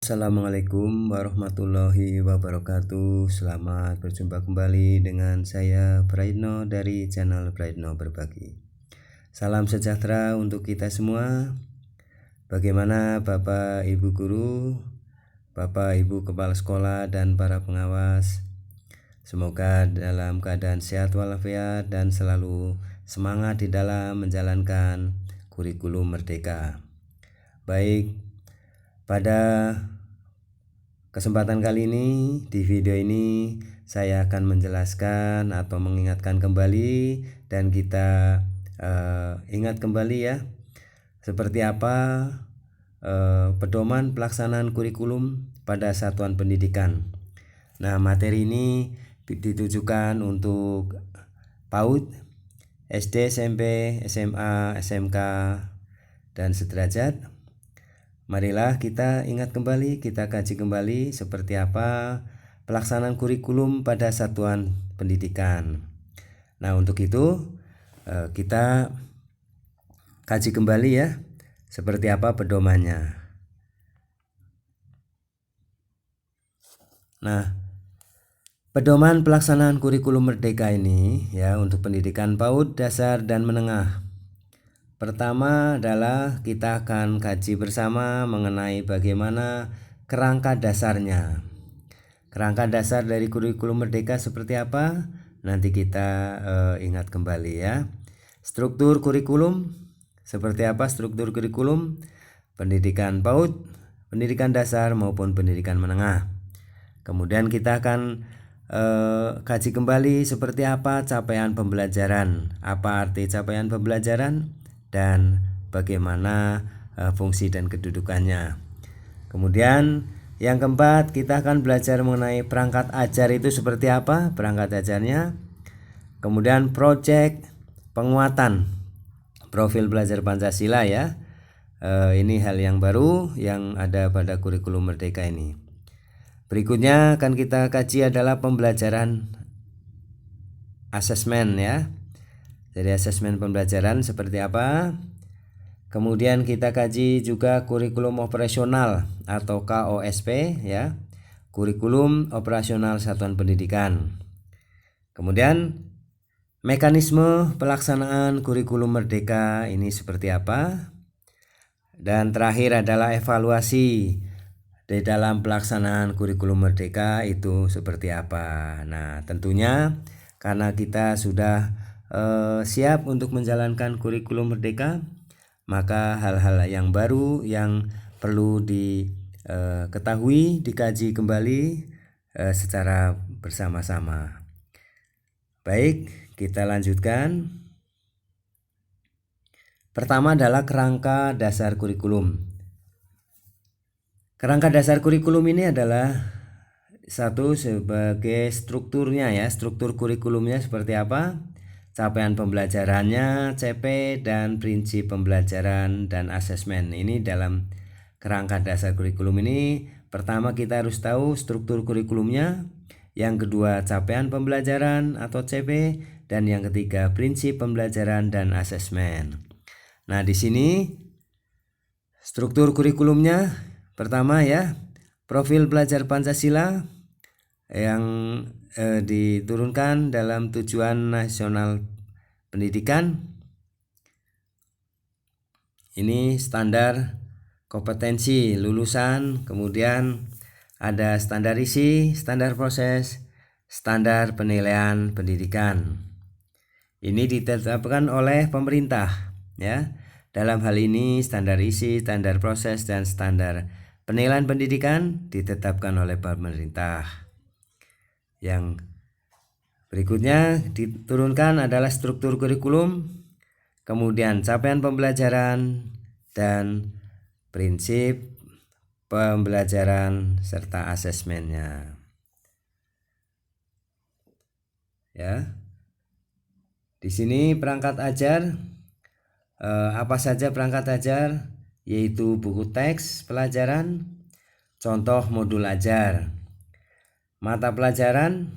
Assalamualaikum warahmatullahi wabarakatuh. Selamat berjumpa kembali dengan saya Praitno dari channel Praitno Berbagi. Salam sejahtera untuk kita semua. Bagaimana Bapak Ibu guru, Bapak Ibu kepala sekolah dan para pengawas? Semoga dalam keadaan sehat walafiat dan selalu semangat di dalam menjalankan kurikulum merdeka. Baik, pada kesempatan kali ini, di video ini saya akan menjelaskan atau mengingatkan kembali dan kita ingat kembali ya, seperti apa pedoman pelaksanaan kurikulum pada satuan pendidikan. Nah, materi ini ditujukan untuk PAUD, SD, SMP, SMA, SMK, dan sederajat. Marilah kita ingat kembali, kita kaji kembali seperti apa pelaksanaan kurikulum pada satuan pendidikan. Nah, untuk itu kita kaji kembali ya, seperti apa pedomannya. Nah, pedoman pelaksanaan kurikulum merdeka ini ya untuk pendidikan PAUD, dasar, dan menengah. Pertama adalah kita akan kaji bersama mengenai bagaimana kerangka dasarnya. Kerangka dasar dari kurikulum merdeka seperti apa? Nanti kita ingat kembali ya. Struktur kurikulum seperti apa struktur kurikulum pendidikan PAUD, pendidikan dasar maupun pendidikan menengah. Kemudian kita akan kaji kembali seperti apa capaian pembelajaran, apa arti capaian pembelajaran, dan bagaimana fungsi dan kedudukannya. Kemudian yang keempat, kita akan belajar mengenai perangkat ajar itu seperti apa perangkat ajarnya. Kemudian proyek penguatan profil belajar Pancasila ya. Ini hal yang baru yang ada pada kurikulum merdeka ini. Berikutnya akan kita kaji adalah pembelajaran asesmen ya. Jadi asesmen pembelajaran seperti apa? Kemudian kita kaji juga kurikulum operasional atau KOSP ya. Kurikulum operasional satuan pendidikan. Kemudian mekanisme pelaksanaan kurikulum merdeka ini seperti apa? Dan terakhir adalah evaluasi di dalam pelaksanaan kurikulum merdeka itu seperti apa. Nah, tentunya karena kita sudah siap untuk menjalankan kurikulum merdeka, maka hal-hal yang baru yang perlu diketahui, dikaji kembali secara bersama-sama. Baik, kita lanjutkan. Pertama adalah kerangka dasar kurikulum. Kerangka dasar kurikulum ini adalah satu sebagai strukturnya ya, struktur kurikulumnya seperti apa? Capaian pembelajarannya, CP, dan prinsip pembelajaran dan asesmen. Ini dalam kerangka dasar kurikulum ini, pertama kita harus tahu struktur kurikulumnya, yang kedua capaian pembelajaran atau CP, dan yang ketiga prinsip pembelajaran dan asesmen. Nah, di sini struktur kurikulumnya pertama ya, profil belajar Pancasila yang diturunkan dalam tujuan nasional pendidikan. Ini standar kompetensi lulusan, kemudian ada standar isi, standar proses, standar penilaian pendidikan. Ini ditetapkan oleh pemerintah ya. Dalam hal ini standar isi, standar proses, dan standar penilaian pendidikan ditetapkan oleh pemerintah. Yang berikutnya diturunkan adalah struktur kurikulum, kemudian capaian pembelajaran, dan prinsip pembelajaran serta asesmennya. Ya. Di sini perangkat ajar, apa saja perangkat ajar? Yaitu buku teks pelajaran, contoh modul ajar, mata pelajaran,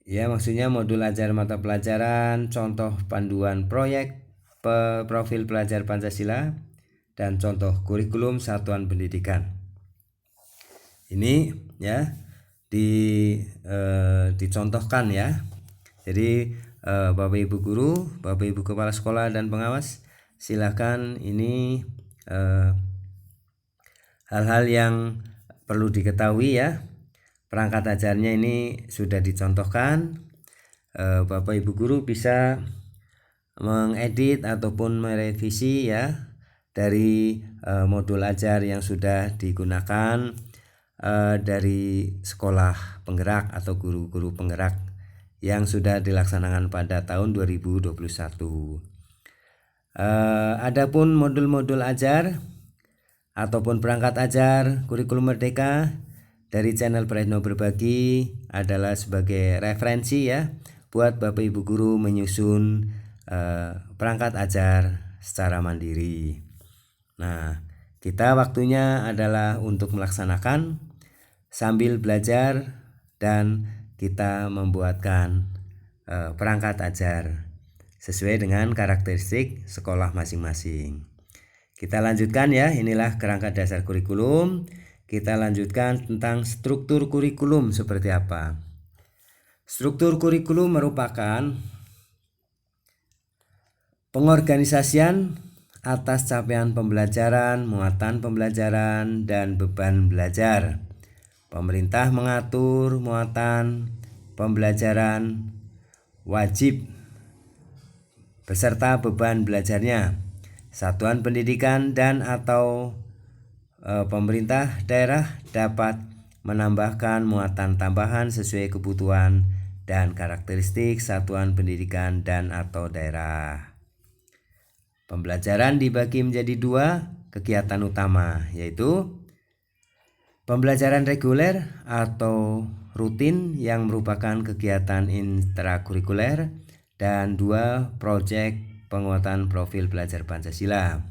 ya maksudnya modul ajar mata pelajaran, contoh panduan proyek profil pelajar Pancasila, dan contoh kurikulum satuan pendidikan. Ini ya dicontohkan ya. Jadi Bapak Ibu guru, Bapak Ibu kepala sekolah dan pengawas, silakan ini hal-hal yang perlu diketahui ya. Perangkat ajarnya ini sudah dicontohkan. Bapak Ibu guru bisa mengedit ataupun merevisi ya dari modul ajar yang sudah digunakan dari sekolah penggerak atau guru-guru penggerak yang sudah dilaksanakan pada tahun 2021. Adapun modul-modul ajar ataupun perangkat ajar kurikulum merdeka dari channel Praetno Berbagi adalah sebagai referensi ya buat Bapak Ibu guru menyusun perangkat ajar secara mandiri. Nah, kita waktunya adalah untuk melaksanakan sambil belajar dan kita membuatkan perangkat ajar sesuai dengan karakteristik sekolah masing-masing. Kita lanjutkan ya, inilah kerangka dasar kurikulum. Kita lanjutkan tentang struktur kurikulum seperti apa. Struktur kurikulum merupakan pengorganisasian atas capaian pembelajaran, muatan pembelajaran, dan beban belajar. Pemerintah mengatur muatan pembelajaran wajib beserta beban belajarnya. Satuan pendidikan dan atau pemerintah daerah dapat menambahkan muatan tambahan sesuai kebutuhan dan karakteristik satuan pendidikan dan atau daerah. Pembelajaran dibagi menjadi 2 kegiatan utama, yaitu pembelajaran reguler atau rutin yang merupakan kegiatan intrakurikuler, dan 2 proyek penguatan profil belajar Pancasila.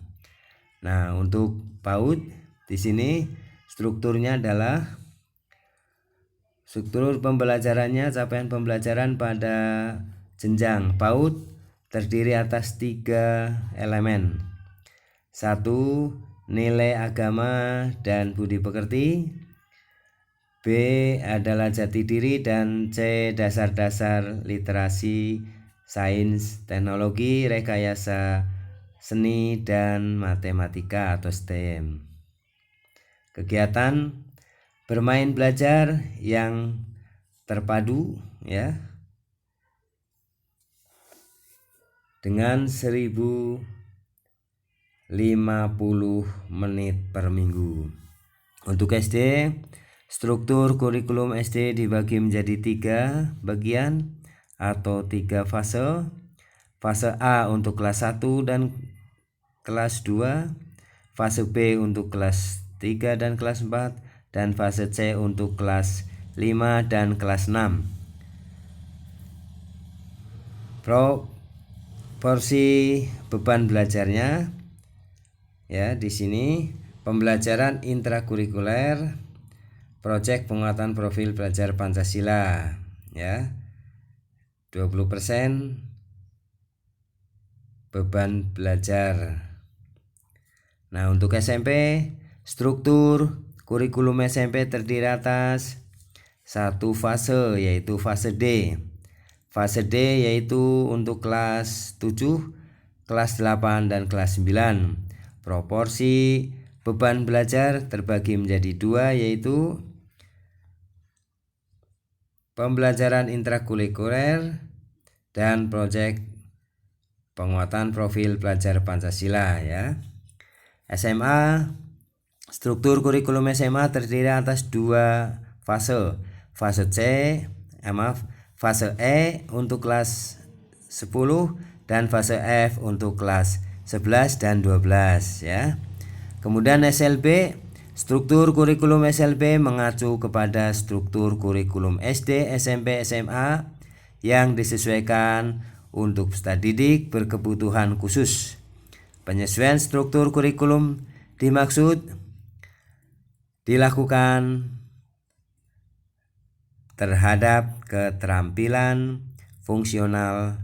Nah, untuk PAUD di sini strukturnya adalah struktur pembelajarannya, capaian pembelajaran pada jenjang PAUD terdiri atas 3 elemen. 1. Nilai agama dan budi pekerti. B adalah jati diri, dan C dasar-dasar literasi, sains, teknologi, rekayasa, seni, dan matematika atau STEM. Kegiatan bermain belajar yang terpadu ya dengan 1050 menit per minggu. Untuk SD, struktur kurikulum SD dibagi menjadi 3 bagian atau 3 fase. Fase A untuk kelas 1 dan kelas 2, fase B untuk kelas 3 dan kelas 4, dan fase C untuk kelas 5 dan kelas 6. Proporsi beban belajarnya ya di sini pembelajaran intrakurikuler, proyek penguatan profil belajar Pancasila ya 20% beban belajar. Nah, untuk SMP, struktur kurikulum SMP terdiri atas 1 fase, yaitu fase D. Fase D yaitu untuk kelas 7, kelas 8, dan kelas 9. Proporsi beban belajar terbagi menjadi 2, yaitu pembelajaran intrakurikuler dan proyek penguatan profil belajar Pancasila ya. SMA, struktur kurikulum SMA terdiri atas 2 fase. Fase E untuk kelas 10 dan fase F untuk kelas 11 dan 12 ya. Kemudian SLB, struktur kurikulum SLB mengacu kepada struktur kurikulum SD, SMP, SMA yang disesuaikan untuk peserta didik berkebutuhan khusus. Penyesuaian struktur kurikulum dimaksud dilakukan terhadap keterampilan fungsional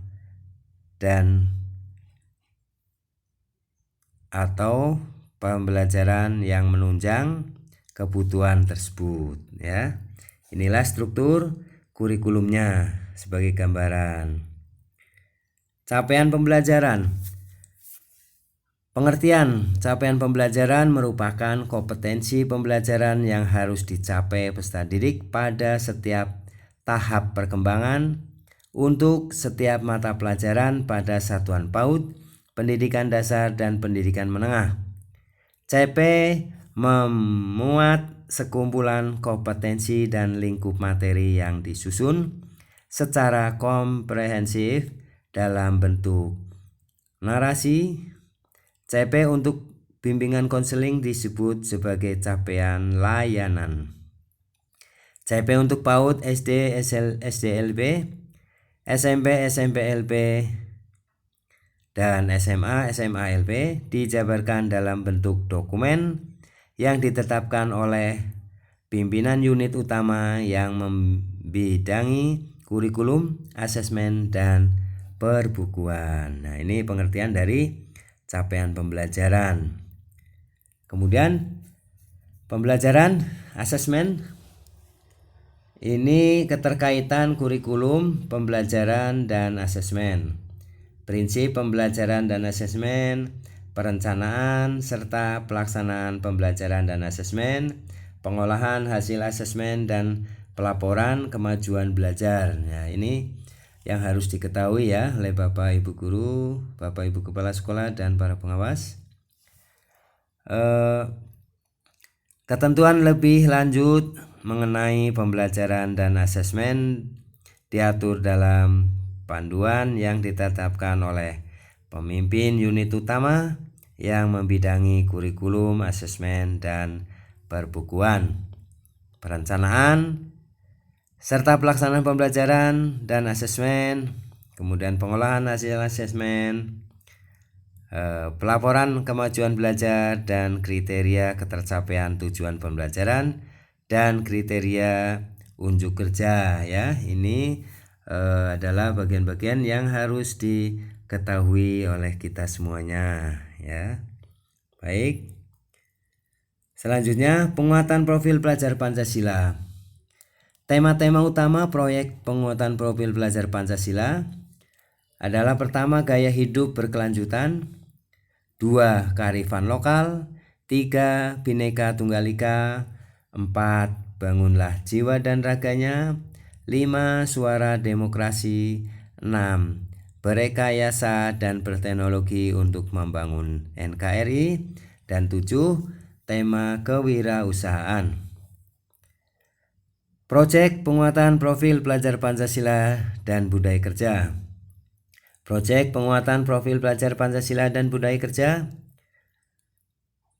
dan atau pembelajaran yang menunjang kebutuhan tersebut ya. Inilah struktur kurikulumnya sebagai gambaran. Capaian pembelajaran. Pengertian capaian pembelajaran merupakan kompetensi pembelajaran yang harus dicapai peserta didik pada setiap tahap perkembangan untuk setiap mata pelajaran pada satuan PAUD, pendidikan dasar dan pendidikan menengah. CP memuat sekumpulan kompetensi dan lingkup materi yang disusun secara komprehensif dalam bentuk narasi. CP untuk bimbingan konseling disebut sebagai capaian layanan. CP untuk PAUD, SD, SDLB, SMP, SMPLB, dan SMA, SMALB dijabarkan dalam bentuk dokumen yang ditetapkan oleh pimpinan unit utama yang membidangi kurikulum, asesmen, dan perbukuan. Nah, ini pengertian dari capaian pembelajaran. Kemudian pembelajaran asesmen ini keterkaitan kurikulum, pembelajaran, dan asesmen. Prinsip pembelajaran dan asesmen, perencanaan serta pelaksanaan pembelajaran dan asesmen, pengolahan hasil asesmen, dan pelaporan kemajuan belajar. Nah, ini yang harus diketahui ya oleh Bapak Ibu guru, Bapak Ibu kepala sekolah, dan para pengawas. Ketentuan lebih lanjut mengenai pembelajaran dan asesmen diatur dalam panduan yang ditetapkan oleh pemimpin unit utama yang membidangi kurikulum, asesmen, dan perbukuan. Perencanaan serta pelaksanaan pembelajaran dan asesmen, kemudian pengolahan hasil asesmen, pelaporan kemajuan belajar dan kriteria ketercapaian tujuan pembelajaran dan kriteria unjuk kerja ya. Ini adalah bagian-bagian yang harus diketahui oleh kita semuanya ya. Baik. Selanjutnya, penguatan profil pelajar Pancasila. Tema-tema utama proyek penguatan profil pelajar Pancasila adalah pertama, gaya hidup berkelanjutan, 2, kearifan lokal, 3, Bhinneka Tunggal Ika, 4, bangunlah jiwa dan raganya, 5, suara demokrasi, 6, berekayasa dan berteknologi untuk membangun NKRI, dan 7, tema kewirausahaan. Proyek penguatan profil pelajar Pancasila dan budaya kerja. Proyek penguatan profil pelajar Pancasila dan budaya kerja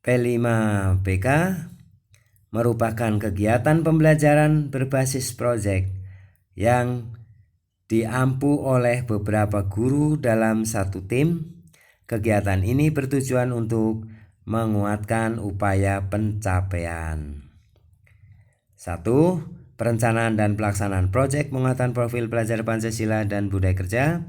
P5BK merupakan kegiatan pembelajaran berbasis proyek yang diampu oleh beberapa guru dalam satu tim. Kegiatan ini bertujuan untuk menguatkan upaya pencapaian. 1. Perencanaan dan pelaksanaan proyek penguatan profil pelajar Pancasila dan budaya kerja.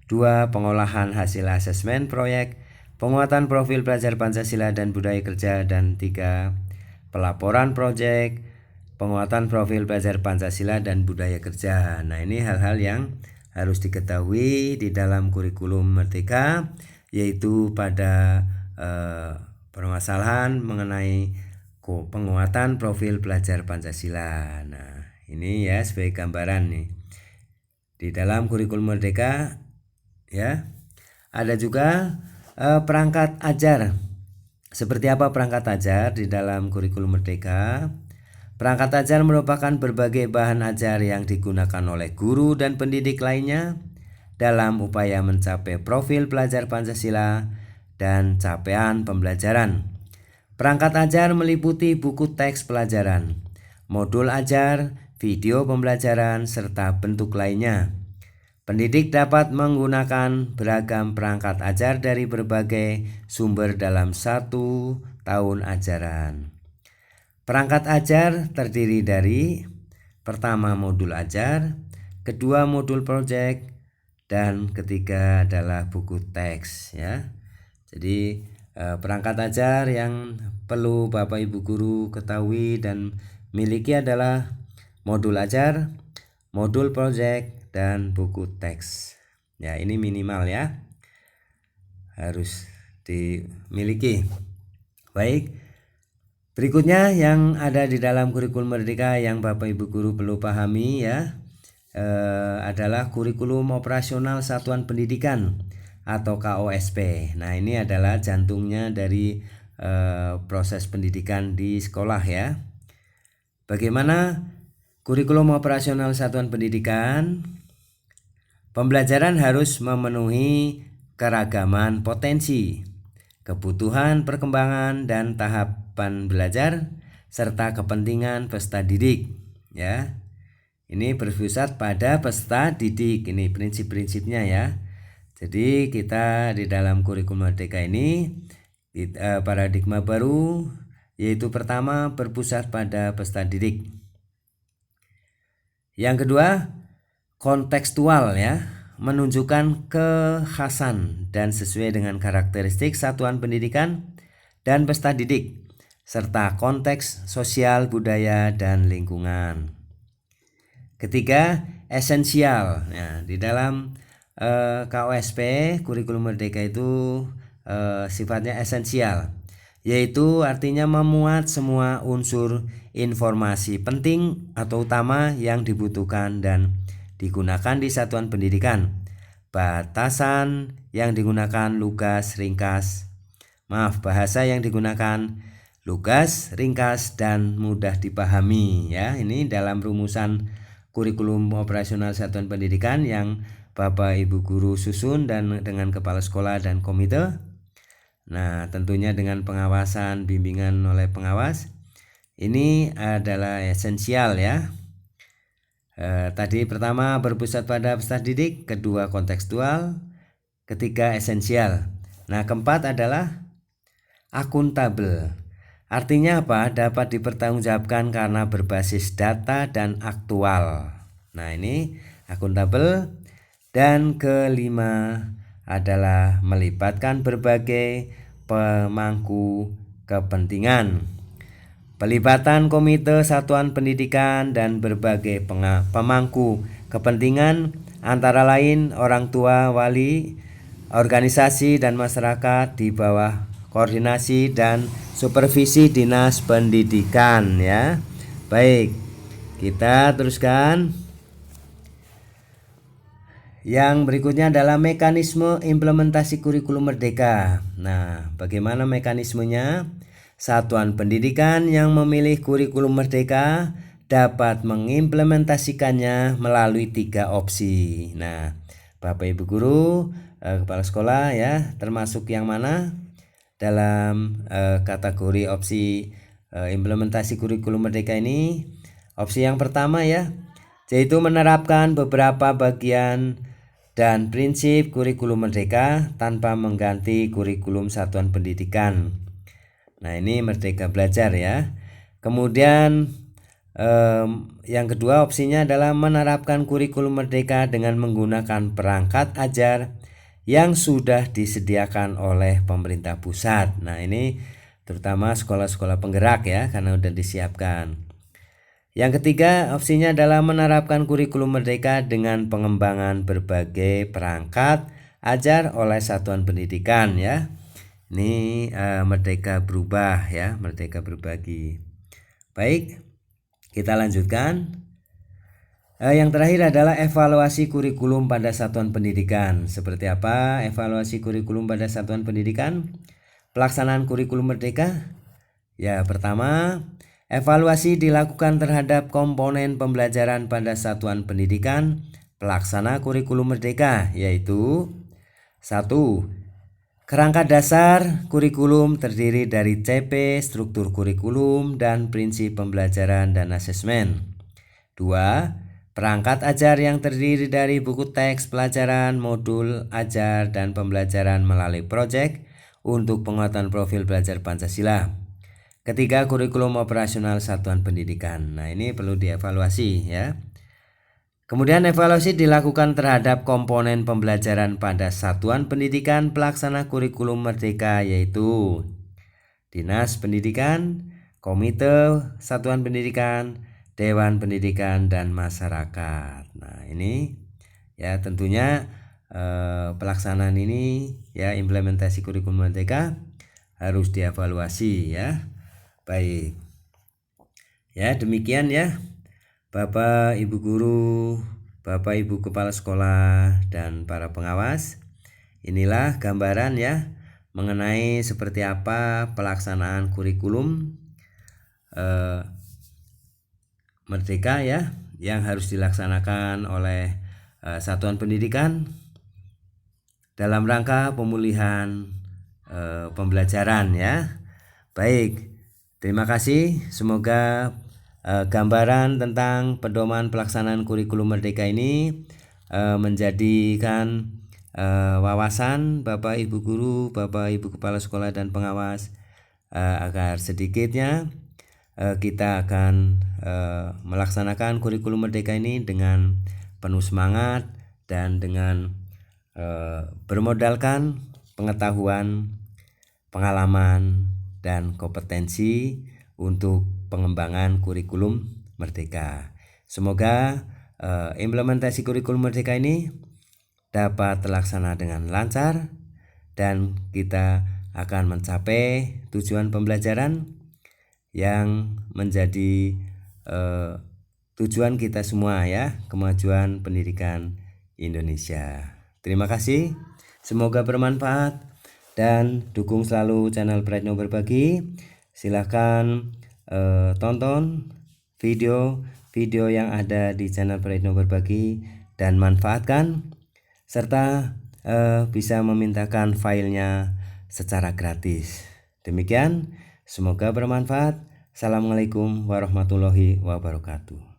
2. Pengolahan hasil asesmen proyek penguatan profil pelajar Pancasila dan budaya kerja. Dan 3. Pelaporan proyek penguatan profil pelajar Pancasila dan budaya kerja. Nah, ini hal-hal yang harus diketahui di dalam kurikulum Merdeka, yaitu pada permasalahan mengenai penguatan profil pelajar Pancasila. Nah, ini ya sebagai gambaran nih. Di dalam kurikulum Merdeka ya, ada juga perangkat ajar. Seperti apa perangkat ajar di dalam kurikulum Merdeka? Perangkat ajar merupakan berbagai bahan ajar yang digunakan oleh guru dan pendidik lainnya dalam upaya mencapai profil pelajar Pancasila dan capaian pembelajaran. Perangkat ajar meliputi buku teks pelajaran, modul ajar, video pembelajaran, serta bentuk lainnya. Pendidik dapat menggunakan beragam perangkat ajar dari berbagai sumber dalam 1 tahun ajaran. Perangkat ajar terdiri dari pertama modul ajar, kedua modul proyek, dan ketiga adalah buku teks ya. Jadi Perangkat ajar yang perlu Bapak Ibu guru ketahui dan miliki adalah modul ajar, modul project, dan buku teks. Ya, ini minimal ya, harus dimiliki. Baik, berikutnya yang ada di dalam kurikulum merdeka yang Bapak Ibu guru perlu pahami ya, adalah kurikulum operasional satuan pendidikan atau KOSP. Nah, ini adalah jantungnya dari proses pendidikan di sekolah ya. Bagaimana kurikulum operasional satuan pendidikan? Pembelajaran harus memenuhi keragaman potensi, kebutuhan perkembangan dan tahapan belajar serta kepentingan peserta didik ya. Ini berpusat pada peserta didik, ini prinsip-prinsipnya ya. Jadi kita di dalam kurikulum merdeka ini paradigma baru, yaitu pertama berpusat pada peserta didik. Yang kedua, kontekstual ya, menunjukkan kekhasan dan sesuai dengan karakteristik satuan pendidikan dan peserta didik serta konteks sosial, budaya, dan lingkungan. Ketiga, esensial. Nah, di dalam KOSP kurikulum merdeka itu sifatnya esensial, yaitu artinya memuat semua unsur informasi penting atau utama yang dibutuhkan dan digunakan di satuan pendidikan. Batasan yang digunakan bahasa yang digunakan lugas, ringkas, dan mudah dipahami ya. Ini dalam rumusan kurikulum operasional satuan pendidikan yang Bapak Ibu guru susun dan dengan kepala sekolah dan komite. Nah, tentunya dengan pengawasan bimbingan oleh pengawas. Ini adalah esensial ya. Tadi pertama berpusat pada peserta didik, kedua kontekstual, ketiga esensial. Nah, keempat adalah akuntabel. Artinya apa? Dapat dipertanggungjawabkan karena berbasis data dan aktual. Nah, ini akuntabel. Dan kelima adalah melibatkan berbagai pemangku kepentingan. Pelibatan komite satuan pendidikan dan berbagai pemangku kepentingan antara lain orang tua, wali, organisasi, dan masyarakat di bawah koordinasi dan supervisi Dinas Pendidikan ya. Baik, kita teruskan. Yang berikutnya adalah mekanisme implementasi kurikulum merdeka. Nah, bagaimana mekanismenya? Satuan pendidikan yang memilih kurikulum merdeka dapat mengimplementasikannya melalui 3 opsi. Nah, Bapak Ibu guru, kepala sekolah ya, termasuk yang mana dalam kategori opsi implementasi kurikulum merdeka ini? Opsi yang pertama ya, yaitu menerapkan beberapa bagian dan prinsip kurikulum merdeka tanpa mengganti kurikulum satuan pendidikan. Nah, ini merdeka belajar ya. Kemudian yang kedua opsinya adalah menerapkan kurikulum merdeka dengan menggunakan perangkat ajar yang sudah disediakan oleh pemerintah pusat. Nah, ini terutama sekolah-sekolah penggerak ya, karena sudah disiapkan. Yang ketiga opsinya adalah menerapkan kurikulum merdeka dengan pengembangan berbagai perangkat ajar oleh satuan pendidikan ya. Ini merdeka berubah ya, merdeka berbagi. Baik, kita lanjutkan. Yang terakhir adalah evaluasi kurikulum pada satuan pendidikan. Seperti apa evaluasi kurikulum pada satuan pendidikan? Pelaksanaan kurikulum merdeka. Ya, pertama, evaluasi dilakukan terhadap komponen pembelajaran pada satuan pendidikan pelaksana kurikulum merdeka, yaitu 1. Kerangka dasar kurikulum terdiri dari CP, struktur kurikulum, dan prinsip pembelajaran dan asesmen. 2. Perangkat ajar yang terdiri dari buku teks pelajaran, modul ajar, dan pembelajaran melalui proyek untuk penguatan profil belajar Pancasila. Ketiga, kurikulum operasional satuan pendidikan. Nah, ini perlu dievaluasi ya. Kemudian evaluasi dilakukan terhadap komponen pembelajaran pada satuan pendidikan pelaksana kurikulum merdeka, yaitu Dinas Pendidikan, Komite Satuan Pendidikan, Dewan Pendidikan, dan masyarakat. Nah, ini ya tentunya pelaksanaan ini ya implementasi kurikulum merdeka harus dievaluasi ya. Baik. Ya, demikian ya. Bapak Ibu guru, Bapak Ibu kepala sekolah, dan para pengawas. Inilah gambaran ya mengenai seperti apa pelaksanaan kurikulum merdeka ya yang harus dilaksanakan oleh satuan pendidikan dalam rangka pemulihan pembelajaran ya. Baik, terima kasih. Semoga gambaran tentang pedoman pelaksanaan kurikulum merdeka ini menjadikan wawasan Bapak Ibu guru, Bapak Ibu kepala sekolah, dan pengawas agar sedikitnya kita akan melaksanakan kurikulum merdeka ini dengan penuh semangat dan dengan bermodalkan pengetahuan, pengalaman, dan kompetensi untuk pengembangan kurikulum merdeka. Semoga implementasi kurikulum merdeka ini dapat terlaksana dengan lancar dan kita akan mencapai tujuan pembelajaran yang menjadi tujuan kita semua ya, kemajuan pendidikan Indonesia. Terima kasih, semoga bermanfaat, dan dukung selalu channel Praetno Berbagi. Silahkan tonton video yang ada di channel Praetno Berbagi dan manfaatkan, serta bisa memintakan filenya secara gratis. Demikian, semoga bermanfaat. Assalamualaikum warahmatullahi wabarakatuh.